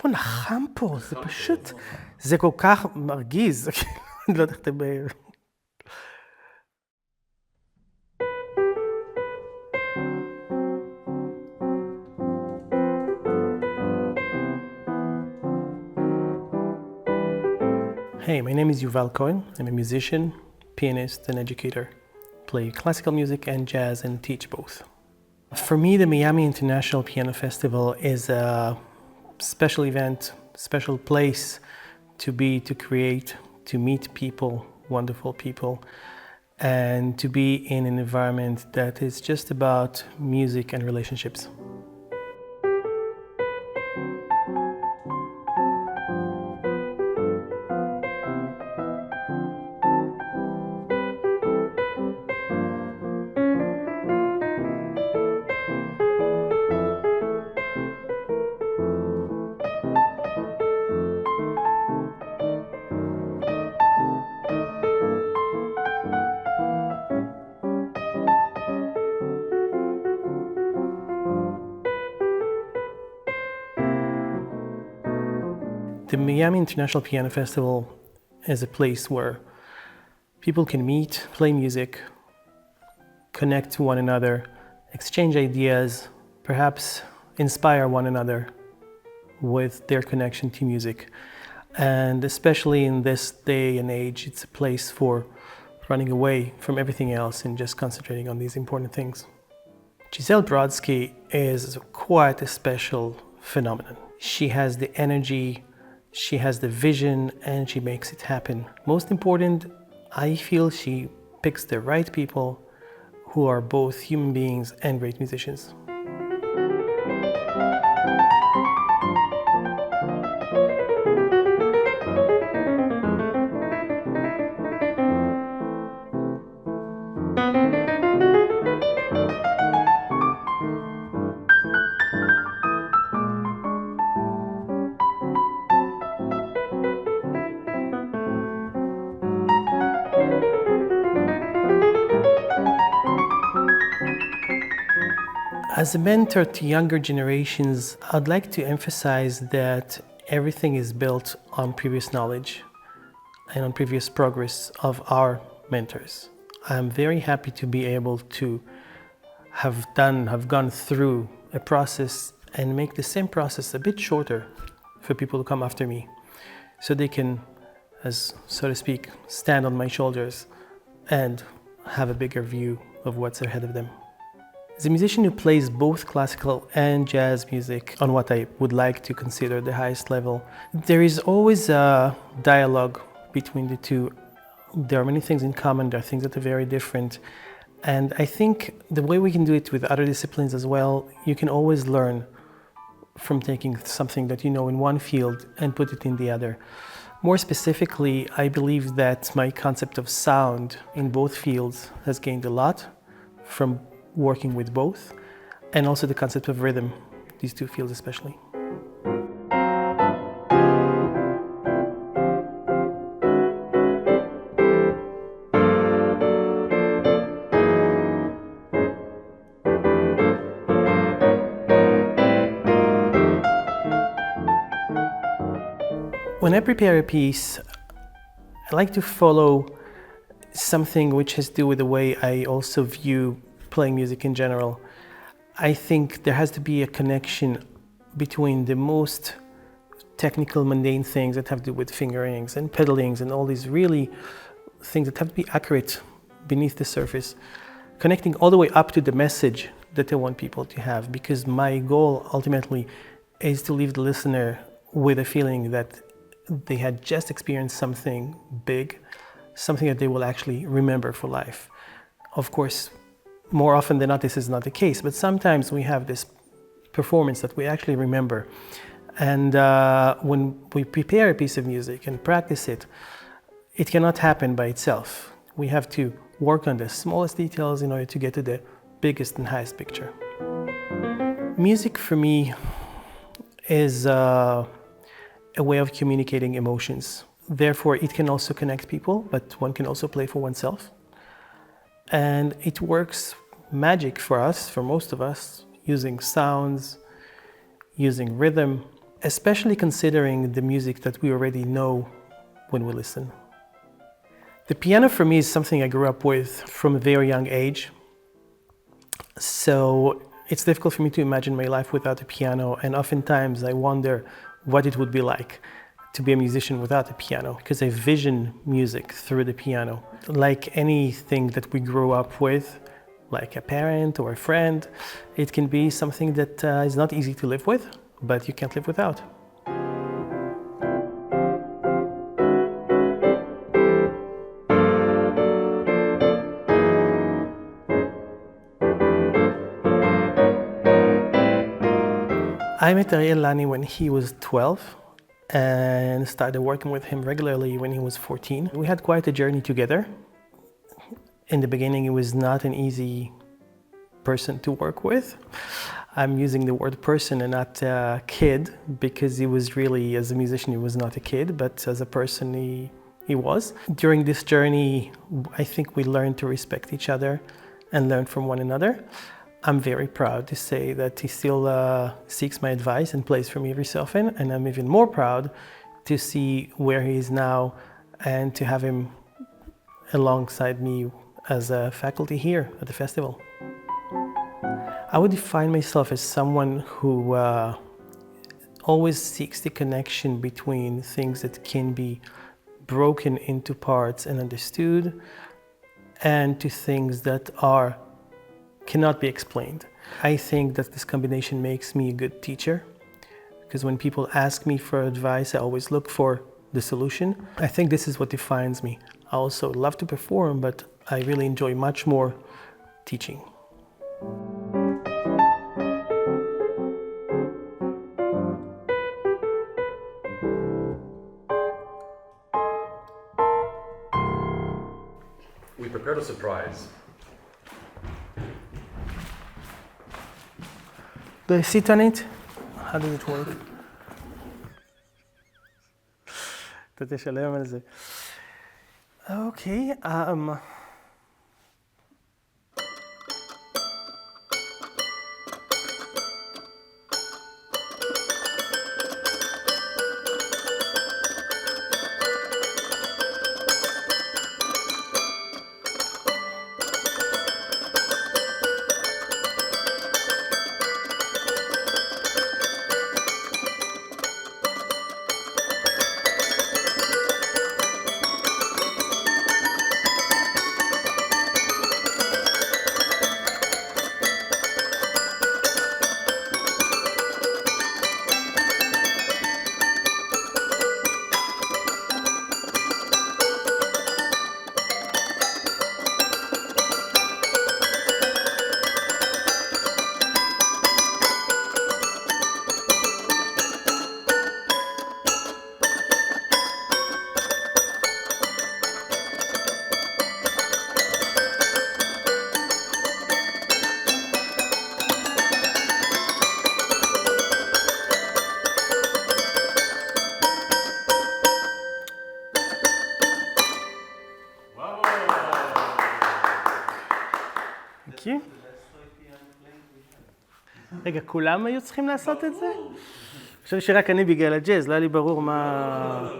בוא נחם פה, זה פשוט, זה כל כך מרגיז, אני לא יודעת איך לדבר. Hey, my name is Yuval Cohen. I'm a musician, pianist, and educator. Play classical music and jazz and teach both. For me, the Miami International Piano Festival is a special event, special place to be, to create, to meet people, wonderful people, and to be in an environment that is just about music and relationships. The Miami International Piano Festival is a place where people can meet, play music, connect to one another, exchange ideas, perhaps inspire one another with their connection to music. And especially in this day and age, it's a place for running away from everything else and just concentrating on these important things. Giselle Brodsky is quite a special phenomenon. She has the energy, she has the vision, and she makes it happen. Most important, I feel she picks the right people who are both human beings and great musicians. As a mentor to younger generations, I'd like to emphasize that everything is built on previous knowledge and on previous progress of our mentors. I'm very happy to be able to have gone through a process and make the same process a bit shorter for people to come after me, so they can, as so to speak, stand on my shoulders and have a bigger view of what's ahead of them. As a musician who plays both classical and jazz music on what I would like to consider the highest level, there is always a dialogue between the two. There are many things in common, there are things that are very different. And I think the way we can do it with other disciplines as well, you can always learn from taking something that you know in one field and put it in the other. More specifically, I believe that my concept of sound in both fields has gained a lot from working with both, and also the concept of rhythm, these two fields especially. When I prepare a piece, I like to follow something which has to do with the way I also view playing music in general. I think there has to be a connection between the most technical, mundane things that have to do with fingerings and pedalings and all these really things that have to be accurate beneath the surface, connecting all the way up to the message that I want people to have, because my goal ultimately is to leave the listener with a feeling that they had just experienced something big, something that they will actually remember for life. Of course, more often than not, this is not the case, but sometimes we have this performance that we actually remember. And when we prepare a piece of music and practice it, it cannot happen by itself. We have to work on the smallest details in order to get to the biggest and highest picture. Music for me is a way of communicating emotions. Therefore, it can also connect people, but one can also play for oneself. And it works magic for us, for most of us, using sounds, using rhythm, especially considering the music that we already know when we listen. The piano for me is something I grew up with from a very young age. So it's difficult for me to imagine my life without a piano, and oftentimes I wonder what it would be like to be a musician without a piano, because I vision music through the piano. Like anything that we grew up with, like a parent or a friend, it can be something that is not easy to live with, but you can't live without. I met Ariel Lani when he was 12 and started working with him regularly when he was 14. We had quite a journey together. In the beginning, he was not an easy person to work with. I'm using the word person and not kid, because he was really, as a musician, he was not a kid, but as a person, he was. During this journey, I think we learned to respect each other and learn from one another. I'm very proud to say that he still seeks my advice and plays for me every so often, and I'm even more proud to see where he is now and to have him alongside me as a faculty here at the festival. I would define myself as someone who always seeks the connection between things that can be broken into parts and understood, and to things that cannot be explained. I think that this combination makes me a good teacher, because when people ask me for advice, I always look for the solution. I think this is what defines me. I also love to perform, but I really enjoy much more teaching. We prepared a surprise. Do I sit on it? How does it work? אתה תשלם על זה. Okay. Thank you. רגע, כולם היו צריכים לעשות את זה? אני חושב שרק אני בגלל הג'אז, לא היה לי ברור מה...